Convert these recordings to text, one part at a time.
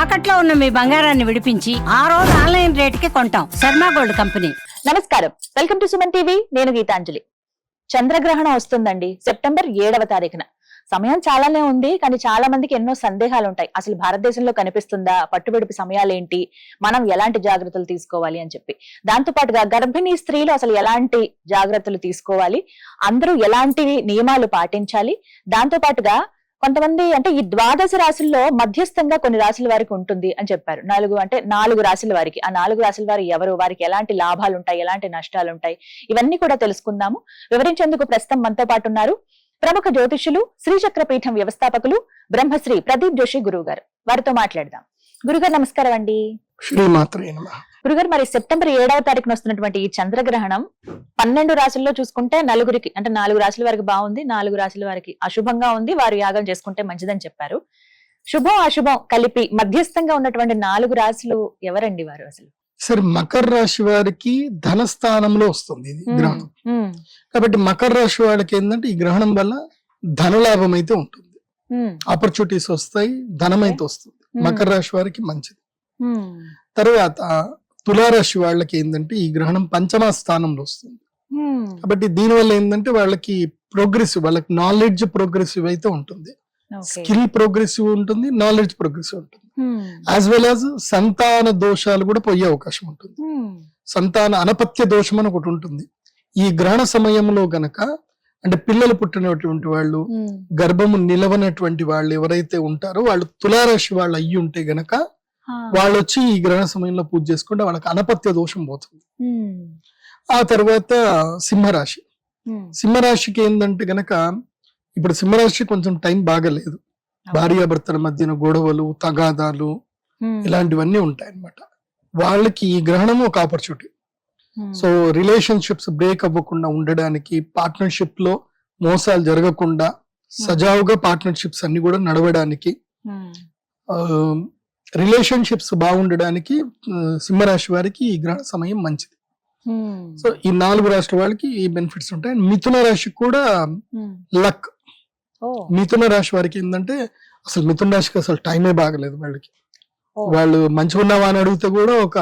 తాకట్లో ఉన్న మీ బంగారాన్ని విడిపించి ఆ రోజు ఆన్లైన్ రేటుకి కొంటాం. Sharma gold company. నమస్కారం, వెల్కమ్ టు సుమన్ టీవీ. నేను గీతాంజలి. చంద్రగ్రహణం వస్తుందండి సెప్టెంబర్ 7వ తారీఖున. సమయం చాలానే ఉంది, కానీ చాలా మందికి ఎన్నో సందేహాలు ఉంటాయి. అసలు భారతదేశంలో కనిపిస్తుందా, పట్టుబిడుపు సమయాలేంటి, మనం ఎలాంటి జాగ్రత్తలు తీసుకోవాలి అని చెప్పి. దాంతో పాటుగా గర్భిణీ స్త్రీలు అసలు ఎలాంటి జాగ్రత్తలు తీసుకోవాలి, అందరూ ఎలాంటి నియమాలు పాటించాలి. దాంతో పాటుగా కొంతమంది అంటే ఈ ద్వాదశ రాశుల్లో మధ్యస్థంగా కొన్ని రాశుల వారికి ఉంటుంది అని చెప్పారు. నాలుగు రాశుల వారికి, ఆ 4 రాశుల వారు ఎవరు, వారికి ఎలాంటి లాభాలు ఉంటాయి, ఎలాంటి నష్టాలు ఉంటాయి, ఇవన్నీ కూడా తెలుసుకుందాము. వివరించేందుకు ప్రస్తుతం మనతో పాటు ఉన్నారు ప్రముఖ జ్యోతిషులు, శ్రీచక్ర పీఠం వ్యవస్థాపకులు బ్రహ్మశ్రీ ప్రదీప్ జోషి గురువు గారు. వారితో మాట్లాడదాం. గురుగారు నమస్కారం అండి. గురుగారు, మరి సెప్టెంబర్ 7వ తారీఖున వస్తున్నటువంటి ఈ చంద్రగ్రహణం 12 రాశుల్లో చూసుకుంటే నలుగురికి, అంటే 4 రాశుల వారికి బాగుంది, 4 రాశుల వారికి అశుభంగా ఉంది. వారు యాగం చేసుకుంటే మంచిదని చెప్పారు. శుభం అశుభం కలిపి మధ్యస్థంగా ఉన్నటువంటి 4 రాశులు ఎవరండి వారు అసలు? సరే, మకర రాశి వారికి ధనస్థానంలో వస్తుంది ఇది గ్రహణం. కాబట్టి మకర రాశి వాళ్ళకి ఏంటంటే ఈ గ్రహణం వల్ల ధనలాభం అయితే ఉంటుంది, ఆపర్చునిటీస్ వస్తాయి, ధనం అయితే వస్తుంది. మకర రాశి వారికి మంచిది. తర్వాత తులారాశి వాళ్ళకి ఏంటంటే ఈ గ్రహణం పంచమ స్థానంలో వస్తుంది. కాబట్టి దీనివల్ల ఏంటంటే వాళ్ళకి ప్రోగ్రెసివ్, వాళ్ళకి నాలెడ్జ్ ప్రోగ్రెసివ్ అయితే ఉంటుంది, స్కిల్ ప్రోగ్రెసివ్ ఉంటుంది, నాలెడ్జ్ ప్రోగ్రెసివ్ ఉంటుంది. యాజ్ వెల్ యాజ్ సంతాన దోషాలు కూడా పోయే అవకాశం ఉంటుంది. సంతాన అనపత్య దోషం అని ఒకటి ఉంటుంది. ఈ గ్రహణ సమయంలో గనక అంటే పిల్లలు పుట్టినటువంటి వాళ్ళు, గర్భము నిలవనటువంటి వాళ్ళు ఎవరైతే ఉంటారో వాళ్ళు తులారాశి వాళ్ళు అయ్యి ఉంటే గనక వాళ్ళు వచ్చి ఈ గ్రహణ సమయంలో పూజ చేసుకుంటే వాళ్ళకి అనపత్య దోషం పోతుంది. ఆ తర్వాత సింహరాశి. సింహరాశికి ఏంటంటే గనక ఇప్పుడు సింహరాశి కొంచెం టైం బాగలేదు. భార్యాభర్తల మధ్యన గొడవలు, తగాదాలు ఇలాంటివన్నీ ఉంటాయి అన్నమాట. వాళ్ళకి ఈ గ్రహణము ఒక ఆపర్చునిటీ. సో రిలేషన్షిప్స్ బ్రేక్ అవ్వకుండా ఉండడానికి, పార్ట్నర్షిప్ లో మోసాలు జరగకుండా సజావుగా పార్ట్నర్షిప్స్ అన్ని కూడా నడవడానికి, రిలేషన్షిప్స్ బాగుండడానికి సింహరాశి వారికి ఈ గ్రహణ సమయం మంచిది. సో ఈ 4 రాశుల వాళ్ళకి ఈ బెనిఫిట్స్ ఉంటాయి. మిథున రాశికి కూడా లక్. మిథున రాశి వారికి ఏంటంటే అసలు మిథున రాశికి అసలు టైమే బాగలేదు. వాళ్ళు మంచిగా ఉన్నావా అని అడిగితే కూడా ఒక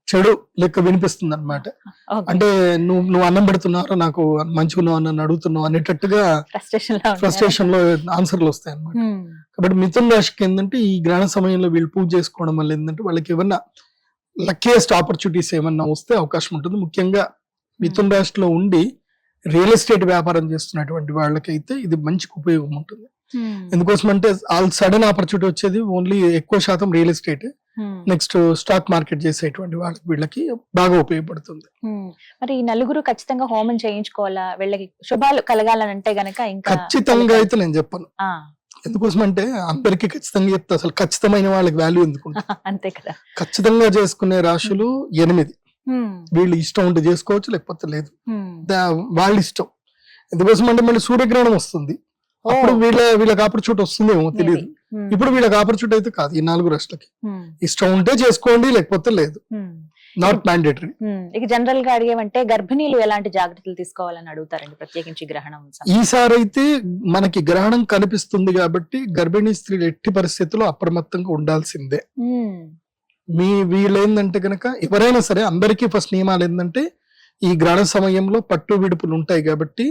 చెడు లెక్క వినిపిస్తుంది అనమాట. అంటే నువ్వు అన్నం పెడుతున్నారా, నాకు మంచిగా ఉన్నావు అని అడుగుతున్నావు అనేటట్టుగా ఫ్రస్ట్రేషన్ లో ఆన్సర్లు వస్తాయి అనమాట. కాబట్టి మిథున రాశికి ఏంటంటే ఈ గ్రహణ సమయంలో వీళ్ళు పూజ చేసుకోవడం వల్ల ఏంటంటే వాళ్ళకి ఏమన్నా లక్కీయెస్ట్ ఆపర్చునిటీస్ ఏమన్నా వస్తే అవకాశం ఉంటుంది. ముఖ్యంగా మిథున రాశిలో ఉండి రియల్ ఎస్టేట్ వ్యాపారం చేస్తున్నటువంటి వాళ్ళకైతే ఇది మంచి ఉపయోగం ఉంటుంది. ఎందుకోసం అంటే ఆల్ సడన్ ఆపర్చునిటీ వచ్చేది ఓన్లీ ఎక్కువ శాతం real estate, next stock market చేసేటువంటి వీళ్ళకి బాగా ఉపయోగపడుతుంది. మరి ఈ నలుగురు ఖచ్చితంగా హోమం చేయించుకోవాలా, వీళ్ళకి శుభాలు కలగాలనంటే గనక ఇంకా ఖచ్చితంగా అయితే నేను చెప్పను. ఎందుకోసం అంటే అందరికి ఖచ్చితంగా చెప్తా, అసలు ఖచ్చితమైన వాళ్ళకి వాల్యూ ఎందుకుంటా. అంతే కదా. ఖచ్చితంగా చేసుకునే రాశులు 8. వీళ్ళు ఇష్టం ఉంటే చేసుకోవచ్చు, లేకపోతే లేదు, వాళ్ళ ఇష్టం. ఎందుకోసం అంటే మళ్ళీ సూర్యగ్రహణం వస్తుంది, అప్పుడు వీళ్ళకి ఆపర్చునిటీ వస్తుందేమో తెలియదు. ఇప్పుడు వీళ్ళకి ఆపర్చునిటీ అయితే కాదు. ఈ 4 రాష్ట్రాలకి ఇష్టం ఉంటే చేసుకోండి, లేకపోతే లేదు, నాట్ మ్యాండేటరీ. ఇక జనరల్ గా అడిగేమంటే గర్భిణీలు ఎలాంటి జాగ్రత్తలు తీసుకోవాలని అడుగుతారండి, ప్రత్యేకించి గ్రహణం. ఈసారి అయితే మనకి గ్రహణం కనిపిస్తుంది కాబట్టి గర్భిణీ స్త్రీలు ఎట్టి పరిస్థితుల్లో అప్రమత్తంగా ఉండాల్సిందే. వీళ్ళు ఏంటంటే కనుక ఎవరైనా సరే అందరికీ ఫస్ట్ నియమాలు ఏంటంటే ఈ గ్రహణ సమయంలో పట్టు విడుపులు ఉంటాయి కాబట్టి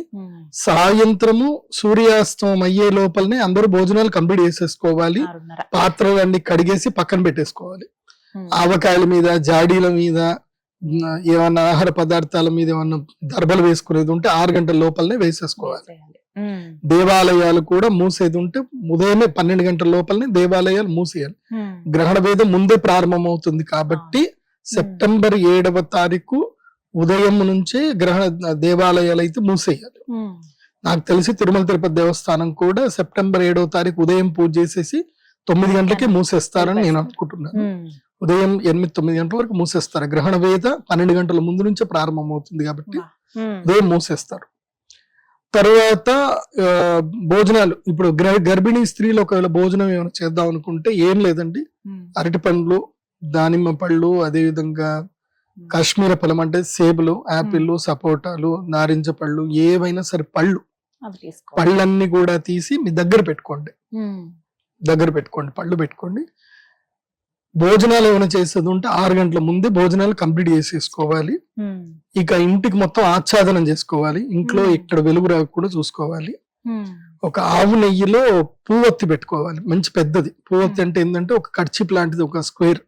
సాయంత్రము సూర్యాస్తమం అయ్యే లోపలనే అందరూ భోజనాలు కంప్లీట్ చేసేసుకోవాలి. పాత్రలన్నీ కడిగేసి పక్కన పెట్టేసుకోవాలి. ఆవకాయల మీద, జాడీల మీద, ఏమన్నా ఆహార పదార్థాల మీద ఏమన్నా దర్బలు వేసుకునేది ఉంటే 6 గంటల లోపలనే వేసేసుకోవాలి. దేవాలయాలు కూడా మూసేది ఉంటే ఉదయమే 12 గంటల లోపలనే దేవాలయాలు మూసేయాలి. గ్రహణ వేదం ముందే ప్రారంభం అవుతుంది కాబట్టి సెప్టెంబర్ 7వ తారీఖు ఉదయం నుంచే దేవాలయాలు అయితే మూసేయాలి. నాకు తెలిసి తిరుమల తిరుపతి దేవస్థానం కూడా సెప్టెంబర్ 7వ తారీఖు ఉదయం పూజ చేసేసి 9 గంటలకే మూసేస్తారని నేను అనుకుంటున్నాను. ఉదయం 8-9 గంటల వరకు మూసేస్తారు. గ్రహణ వేద 12 గంటల ముందు నుంచే ప్రారంభం అవుతుంది కాబట్టి ఉదయం మూసేస్తారు. తర్వాత భోజనాలు, ఇప్పుడు గర్భిణీ స్త్రీలు ఒకవేళ భోజనం ఏమైనా చేద్దాం అనుకుంటే ఏం లేదండి, అరటి పండ్లు, దానిమ్మ పళ్ళు, అదే విధంగా కాశ్మీర ఫలం అంటే సేబులు, యాపిల్, సపోటాలు, నారింజ పళ్ళు, ఏవైనా సరే పళ్ళన్నీ కూడా తీసి మీ దగ్గర పెట్టుకోండి. పళ్ళు పెట్టుకోండి. భోజనాలు ఏమైనా చేసేది ఉంటే 6 గంటల ముందే భోజనాలు కంప్లీట్ చేసేసుకోవాలి. ఇక ఇంటికి మొత్తం ఆచ్ఛాదనం చేసుకోవాలి. ఇంట్లో ఇక్కడ వెలుగు రాకుండా చూసుకోవాలి. ఒక ఆవు నెయ్యిలో పువ్వొత్తి పెట్టుకోవాలి, మంచి పెద్దది. పువ్వొత్తి అంటే ఏంటంటే ఒక కర్చీప్ లాంటిది, ఒక square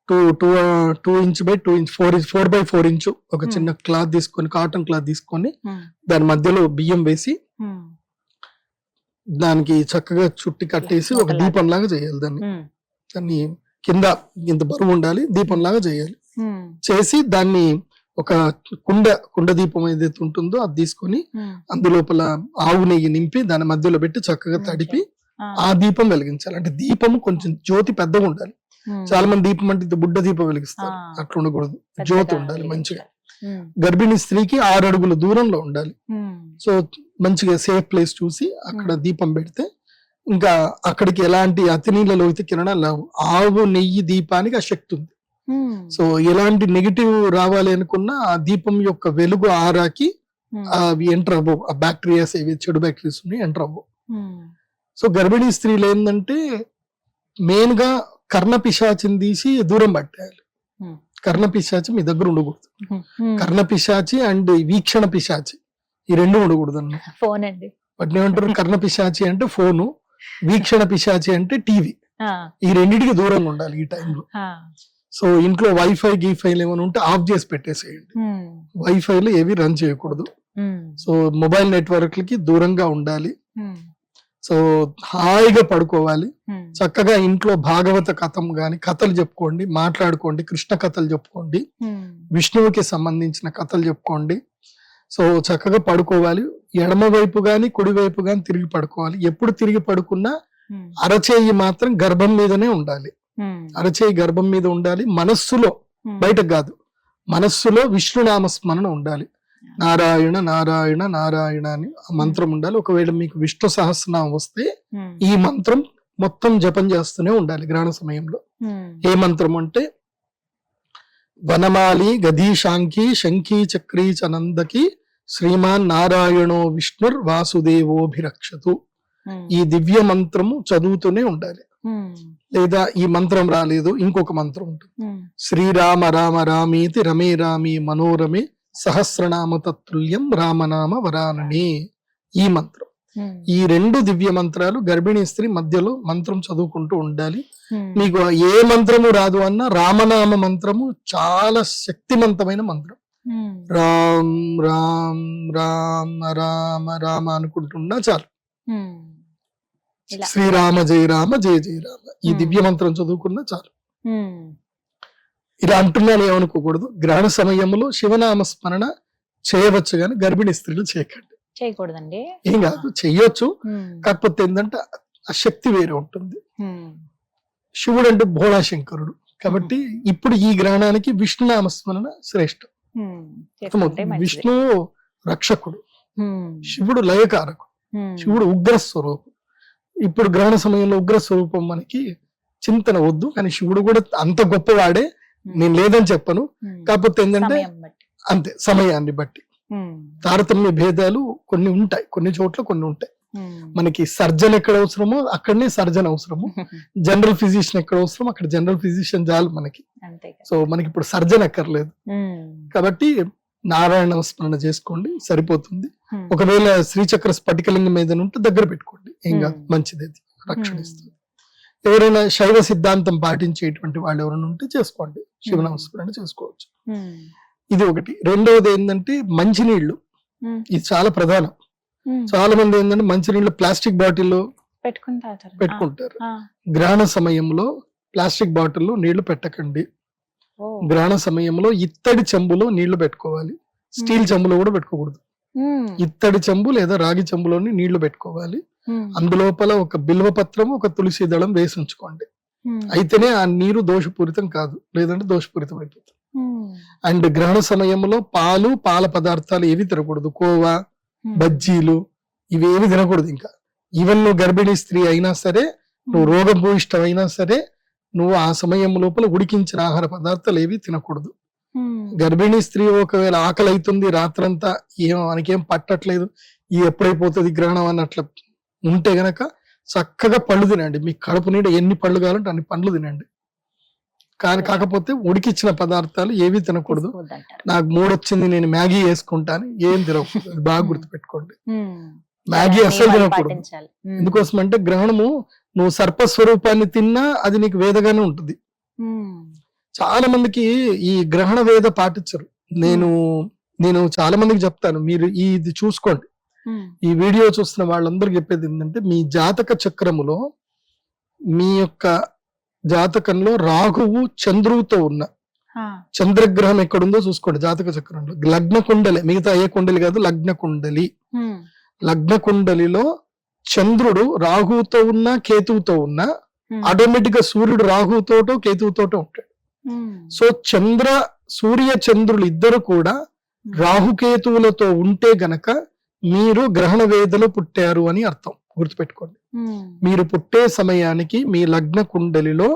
2 inch by 2 inch 4 by 4 inch ఒక చిన్న క్లాత్ తీసుకొని, కాటన్ క్లాత్ తీసుకొని దాని మధ్యలో బియ్యం వేసి దానికి చక్కగా చుట్టి కట్టేసి ఒక దీపం లాగా చేయాలి. దాన్ని కింద ఇంత బరువు ఉండాలి, దీపం లాగా చేయాలి. చేసి దాన్ని ఒక కుండ దీపం ఏదైతే ఉంటుందో అది తీసుకొని అందులోపల ఆవు నెయ్యి నింపి దాని మధ్యలో పెట్టి చక్కగా తడిపి ఆ దీపం వెలిగించాలి. అంటే దీపము కొంచెం జ్యోతి పెద్దగా ఉండాలి. చాలా మంది దీపం అంటే ఇంత బుడ్డ దీపం వెలిగిస్తారు, అట్లా ఉండకూడదు. జ్యోతి ఉండాలి మంచిగా. గర్భిణీ స్త్రీకి 6 అడుగుల దూరంలో ఉండాలి. సో మంచిగా సేఫ్ ప్లేస్ చూసి అక్కడ దీపం పెడితే ఇంకా అక్కడికి ఎలాంటి అతినీళ్ళ లోహిత కిరణాలు లేవు. ఆవు నెయ్యి దీపానికి ఆ శక్తి ఉంది. సో ఎలాంటి నెగిటివ్ రావాలి అనుకున్నా ఆ దీపం యొక్క వెలుగు ఆరాకి అవి ఎంటర్ అవ్వవు. ఆ బ్యాక్టీరియాస్ ఏవి చెడు బ్యాక్టీరియాస్ ఉన్నాయి ఎంటర్ అవ్వవు. సో గర్భిణీ స్త్రీలు ఏంటంటే మెయిన్ గా కర్ణ పిశాచిని తీసి దూరం పట్టేయాలి. కర్ణ పిశాచి మీ దగ్గర ఉండకూడదు. కర్ణ పిశాచి అండ్ వీక్షణ పిశాచి ఈ రెండు ఉండకూడదు అన్నమాట. ఫోన్ అండి వాటిని ఏమంటారు? కర్ణ పిశాచి అంటే ఫోను, వీక్షణ పిశాచి అంటే టీవీ. ఈ రెండింటికి దూరంగా ఉండాలి ఈ టైంలో. సో ఇంట్లో వైఫై గీఫైలు ఏమైనా ఉంటే ఆఫ్ చేసి పెట్టేసేయండి. వైఫైలు ఏవి రన్ చేయకూడదు. సో మొబైల్ నెట్వర్క్లకి దూరంగా ఉండాలి. సో హాయిగా పడుకోవాలి. చక్కగా ఇంట్లో భాగవత కథం గాని కథలు చెప్పుకోండి, మాట్లాడుకోండి, కృష్ణ కథలు చెప్పుకోండి, విష్ణువుకి సంబంధించిన కథలు చెప్పుకోండి. సో చక్కగా పడుకోవాలి. ఎడమ వైపు గాని కుడి వైపు గాని తిరిగి పడుకోవాలి. ఎప్పుడు తిరిగి పడుకున్నా అరచేయి మాత్రం గర్భం మీదనే ఉండాలి. అరచేయి గర్భం మీద ఉండాలి. మనస్సులో, బయటకు కాదు, మనస్సులో విష్ణునామ స్మరణ ఉండాలి. నారాయణ నారాయణ నారాయణ అని ఆ మంత్రం ఉండాలి. ఒకవేళ మీకు విష్ణు సహస్రనామం వస్తే ఈ మంత్రం మొత్తం జపం చేస్తూనే ఉండాలి గ్రహణ సమయంలో. ఏ మంత్రం అంటే వనమాలి గదీశాంకి శంఖీ చక్రీ చనందకి శ్రీమాన్ నారాయణో విష్ణుర్ వాసుదేవోభిరక్షతు. ఈ దివ్య మంత్రము చదువుతూనే ఉండాలి. లేదా ఈ మంత్రం రాలేదు ఇంకొక మంత్రం ఉంటుంది. శ్రీరామ రామ రామేతి రమే రామి మనోరమే సహస్రనామ తత్తుల్యం రామనామ వరాననే. ఈ మంత్రం, ఈ 2 దివ్య మంత్రాలు గర్భిణీ స్త్రీ మధ్యలో మంత్రం చదువుకుంటూ ఉండాలి. మీకు ఏ మంత్రము రాదు అన్న రామనామ మంత్రము చాలా శక్తివంతమైన మంత్రం. రామ్ రామ్ రామ రామ రామ అనుకుంటున్నా చాలు. శ్రీరామ జయ రామ జయ జయ రామ ఈ దివ్య మంత్రం చదువుకున్నా చాలు. ఇలా అంటున్నాను ఏమనుకోకూడదు. గ్రహణ సమయంలో శివనామ స్మరణ చేయవచ్చు కానీ గర్భిణీ స్త్రీలు చేయకండి. చేయకూడదండి. ఏం కాదు, చెయ్యొచ్చు. కాకపోతే ఏంటంటే ఆ శక్తి వేరే ఉంటుంది. శివుడు అంటే భోళాశంకరుడు కాబట్టి ఇప్పుడు ఈ గ్రహణానికి విష్ణునామ స్మరణ శ్రేష్టం. విష్ణు రక్షకుడు, శివుడు లయకారకుడు, శివుడు ఉగ్ర స్వరూపం. ఇప్పుడు గ్రహణ సమయంలో ఉగ్ర స్వరూపం మనకి చింతన వద్దు, కానీ శివుడు కూడా అంత గొప్పవాడే, నేను లేదని చెప్పను. కాకపోతే ఏంటంటే అంతే సమయాన్ని బట్టి తారతమ్య భేదాలు కొన్ని ఉంటాయి, కొన్ని చోట్ల కొన్ని ఉంటాయి. మనకి సర్జన్ ఎక్కడ అవసరమో అక్కడనే సర్జన్ అవసరము, జనరల్ ఫిజిషియన్ ఎక్కడ అవసరం అక్కడ జనరల్ ఫిజిషియన్ చాలు మనకి. సో మనకి ఇప్పుడు సర్జన్ ఎక్కర్లేదు కాబట్టి నారాయణ స్మరణ చేసుకోండి సరిపోతుంది. ఒకవేళ శ్రీచక్ర స్ఫటికలింగం మీద ఉంటే దగ్గర పెట్టుకోండి, ఏం కాదు, మంచిది, రక్షణ ఇస్తుంది. ఎవరైనా శైవ సిద్ధాంతం పాటించేటువంటి వాళ్ళు ఎవరైనా ఉంటే చేసుకోండి, శివనామస్మరణ చేసుకోవచ్చు. ఇది ఒకటి. రెండవది ఏంటంటే మంచినీళ్లు, ఇది చాలా ప్రధానం. చాలా మంది ఏంటంటే మంచినీళ్ళు ప్లాస్టిక్ బాటిల్లో పెట్టుకుంటారు. గ్రహణ సమయంలో ప్లాస్టిక్ బాటిల్లో నీళ్లు పెట్టకండి. గ్రహణ సమయంలో ఇత్తడి చెంబులో నీళ్లు పెట్టుకోవాలి, స్టీల్ చెంబులో కూడా పెట్టుకోకూడదు. ఇత్తడి చెంబు లేదా రాగి చెంబులోని నీళ్లు పెట్టుకోవాలి. అందులోపల ఒక బిల్వ పత్రం ఒక తులసి దళం వేసి ఉంచుకోండి. అయితేనే ఆ నీరు దోషపూరితం కాదు, లేదంటే దోషపూరితం అయిపోతుంది. అండ్ గ్రహణ సమయంలో పాలు పాల పదార్థాలు ఏవి తినకూడదు. కోవా, బజ్జీలు ఇవేవి తినకూడదు. ఇంకా ఈవెన్ నువ్వు గర్భిణీ స్త్రీ అయినా సరే, నువ్వు రోగభూయిష్టం అయినా సరే, నువ్వు ఆ సమయం లోపల ఉడికించిన ఆహార పదార్థాలు ఏవి తినకూడదు. గర్భిణీ స్త్రీ ఒకవేళ ఆకలి అవుతుంది రాత్రంతా, మనకేం పట్టట్లేదు, ఎప్పుడైపోతుంది గ్రహణం అన్నట్ల ఉంటే గనక చక్కగా పళ్ళు తినండి, మీ కడుపు నిండా ఎన్ని పళ్ళు కావాలంటే అన్ని పండ్లు తినండి. కానీ కాకపోతే ఉడికిచ్చిన పదార్థాలు ఏవి తినకూడదు. తీసుకోవద్దంటారు. నాకు మూడొచ్చింది నేను మ్యాగీ వేసుకుంటాను, ఏం తినకూడదు. అది బాగా గుర్తుపెట్టుకోండి. మ్యాగీ చాలా అస్సలు నియమాలు తినకూడదు. పాటించాలి. ఎందుకోసం అంటే గ్రహణము నువ్వు సర్పస్వరూపాన్ని తిన్నా అది నీకు వేదగానే ఉంటుంది. చాలా మందికి ఈ గ్రహణ వేద పాటించరు. నేను చాలా మందికి చెప్తాను, మీరు ఇది చూసుకోండి. ఈ వీడియో చూస్తున్న వాళ్ళందరికీ చెప్పేది ఏంటంటే, మీ జాతక చక్రములో మీ యొక్క జాతకంలో రాహువు చంద్రువుతో ఉన్న చంద్రగ్రహం ఎక్కడుందో చూసుకోండి. జాతక చక్రంలో లగ్న కుండలి, మిగతా ఏ కుండలి కాదు, లగ్న కుండలి. లగ్న కుండలిలో చంద్రుడు రాహువుతో ఉన్నా కేతువుతో ఉన్నా ఆటోమేటిక్ గా సూర్యుడు రాహువుతోటో కేతువుతోటో ఉంటాడు. సో సూర్య చంద్రులు ఇద్దరు కూడా రాహుకేతువులతో ఉంటే గనక మీరు గ్రహణ వేదలో పుట్టారు అని అర్థం. గుర్తుపెట్టుకోండి, మీరు పుట్టే సమయానికి మీ లగ్న కుండలిలో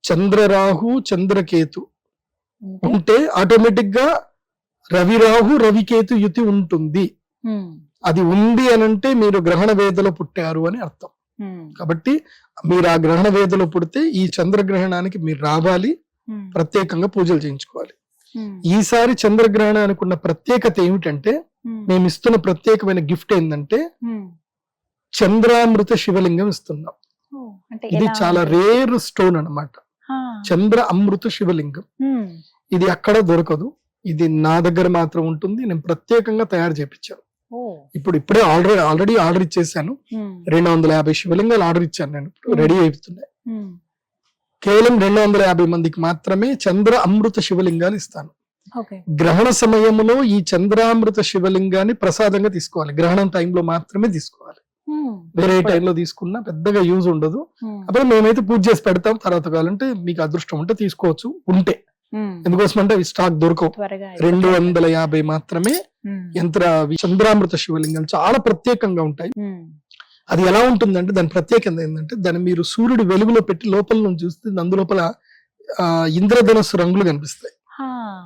చంద్రరాహు చంద్రకేతు ఉంటే ఆటోమేటిక్ గా రవిరాహు రవికేతు యుతి ఉంటుంది. అది ఉంది అనంటే మీరు గ్రహణ వేదలో పుట్టారు అని అర్థం. కాబట్టి మీరు ఆ గ్రహణ వేదలో పుడితే ఈ చంద్రగ్రహణానికి మీరు రావాలి, ప్రత్యేకంగా పూజలు చేయించుకోవాలి. ఈసారి చంద్రగ్రహణానికి ఉన్న ప్రత్యేకత ఏమిటంటే, మేము ఇస్తున్న ప్రత్యేకమైన గిఫ్ట్ ఏంటంటే చంద్రామృత శివలింగం ఇస్తున్నాం. ఇది చాలా రేర్ స్టోన్ అన్నమాట. చంద్ర అమృత శివలింగం ఇది అక్కడ దొరకదు, ఇది నా దగ్గర మాత్రం ఉంటుంది. నేను ప్రత్యేకంగా తయారు చేయించాను. ఇప్పుడే ఆల్రెడీ ఆర్డర్ ఇచ్చేసాను. 250 శివలింగాలు ఆర్డర్ ఇచ్చాను, నేను రెడీ అయిపోతున్నాయి. కేవలం 250 మందికి మాత్రమే చంద్ర అమృత శివలింగాలు ఇస్తాను. గ్రహణ సమయంలో ఈ చంద్రామృత శివలింగాన్ని ప్రసాదంగా తీసుకోవాలి. గ్రహణం టైంలో మాత్రమే తీసుకోవాలి, వేరే టైంలో తీసుకున్నా పెద్దగా యూజ్ ఉండదు. అప్పుడు మేమైతే పూజ చేసి పెడతాం, తర్వాత కావాలంటే మీకు అదృష్టం ఉంటే తీసుకోవచ్చు. ఉంటే ఎందుకోసం అంటే అవి స్టాక్ దొరకవు. 250 మాత్రమే చంద్రామృత శివలింగాలు చాలా ప్రత్యేకంగా ఉంటాయి. అది ఎలా ఉంటుందంటే దాని ప్రత్యేకత ఏంటంటే, దాన్ని మీరు సూర్యుడు వెలుగులో పెట్టి లోపల నుంచి చూస్తే అందులోపల ఇంద్రధనస్సు రంగులు కనిపిస్తాయి.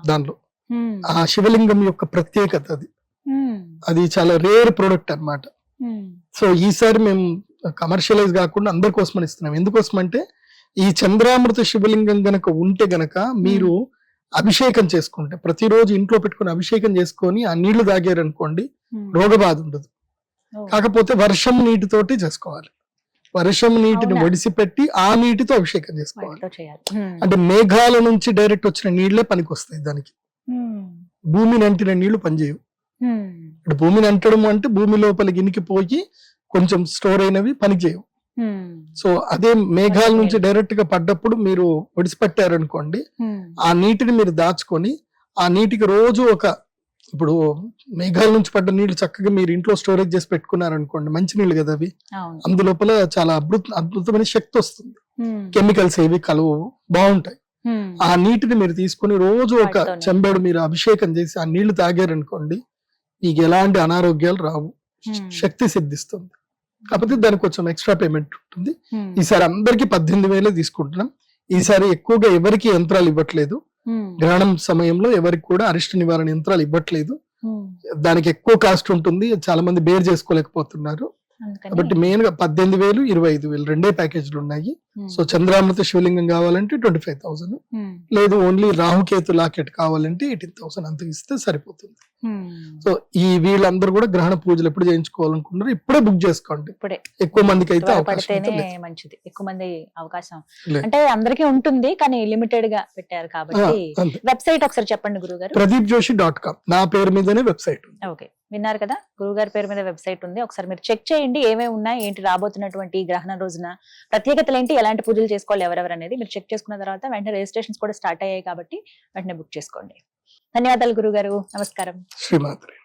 దానిలో ఆ శివలింగం యొక్క ప్రత్యేకత అది చాలా రేర్ ప్రోడక్ట్ అన్నమాట. సో ఈసారి మేము కమర్షియలైజ్ కాకుండా అందరి కోసమని ఇస్తున్నాం. ఎందుకోసం అంటే ఈ చంద్రామృత శివలింగం గనక ఉంటే గనక మీరు అభిషేకం చేసుకుంటే, ప్రతిరోజు ఇంట్లో పెట్టుకుని అభిషేకం చేసుకొని ఆ నీళ్లు తాగారు అనుకోండి, రోగబాధ ఉండదు. కాకపోతే వర్షం నీటితోటి చేసుకోవాలి. వర్షం నీటిని ఒడిసి పెట్టి ఆ నీటితో అభిషేకం చేసుకోవాలి. అంటే మేఘాల నుంచి డైరెక్ట్ వచ్చిన నీళ్లే పనికి వస్తాయి దానికి. భూమిని అంటిన నీళ్లు పనిచేయవు. ఇప్పుడు భూమిని అంటడం అంటే భూమి లోపలికి ఇనికిపోయి కొంచెం స్టోర్ అయినవి పనిచేయవు. సో అదే మేఘాల నుంచి డైరెక్ట్ గా పడ్డప్పుడు మీరు ఒడిసిపెట్టారనుకోండి, ఆ నీటిని మీరు దాచుకొని ఆ నీటికి రోజు ఇప్పుడు మేఘాల నుంచి పడ్డ నీళ్లు చక్కగా మీరు ఇంట్లో స్టోరేజ్ చేసి పెట్టుకున్నారనుకోండి, మంచి నీళ్లు కదా అవి, అందులోపల చాలా అద్భుతమైన శక్తి వస్తుంది. కెమికల్స్ ఏవి కలవు, బాగుంటాయి. ఆ నీటిని మీరు తీసుకుని రోజు ఒక చెంబెడు మీరు అభిషేకం చేసి ఆ నీళ్లు తాగారనుకోండి, మీకు ఎలాంటి అనారోగ్యాలు రావు, శక్తి సిద్ధిస్తుంది. కాకపోతే దానికి కొంచెం ఎక్స్ట్రా పేమెంట్ ఉంటుంది. ఈసారి అందరికి 18,000 తీసుకుంటున్నాం. ఈసారి ఎక్కువగా ఎవరికి యంత్రాలు ఇవ్వట్లేదు. గ్రహణం సమయంలో ఎవరికి కూడా అరిష్ట నివారణ యంత్రాలు ఇవ్వట్లేదు. దానికి ఎక్కువ కాస్ట్ ఉంటుంది, చాలా మంది బేర్ చేసుకోలేకపోతున్నారు. కాబట్టి మెయిన్ గా 18,000, 25,000 రెండే ప్యాకేజీలు ఉన్నాయి. సో చంద్రామృత శివలింగం కావాలంటే 25,000, లేదు ఓన్లీ రాహుకేతు లాకెట్ కావాలంటే 18,000 అంత ఇస్తే సరిపోతుంది. సో ఈ వీళ్ళందరూ కూడా గ్రహణ పూజలు ఎప్పుడు చేయించుకోవాలనుకున్నారు ఇప్పుడే బుక్ చేసుకోండి. ఎక్కువ మందికి అయితే మంచిది. ఎక్కువ మంది అవకాశం అంటే అందరికీ ఉంటుంది, కానీ లిమిటెడ్ గా పెట్టారు కాబట్టి. వెబ్సైట్ ఒకసారి చెప్పండి గురుగారు. pradeepjoshi.com నా పేరు మీదనే వెబ్సైట్. ఓకే, విన్నారు కదా, గురుగారి పేరు మీద వెబ్సైట్ ఉంది. ఒకసారి మీరు చెక్ చేయండి ఏమేమి ఉన్నాయి, ఏంటి రాబోతున్నటువంటి గ్రహణ రోజున ప్రత్యేకతలు ఏంటి, ఎలాంటి పూజలు చేసుకోవాలి ఎవరెవరు అనేది మీరు చెక్ చేసుకున్న తర్వాత వెంటనే రిజిస్ట్రేషన్స్ కూడా స్టార్ట్ అయ్యాయి కాబట్టి వెంటనే బుక్ చేసుకోండి. ధన్యవాదాలు గురుగారు, నమస్కారం. శ్రీమాత్రే.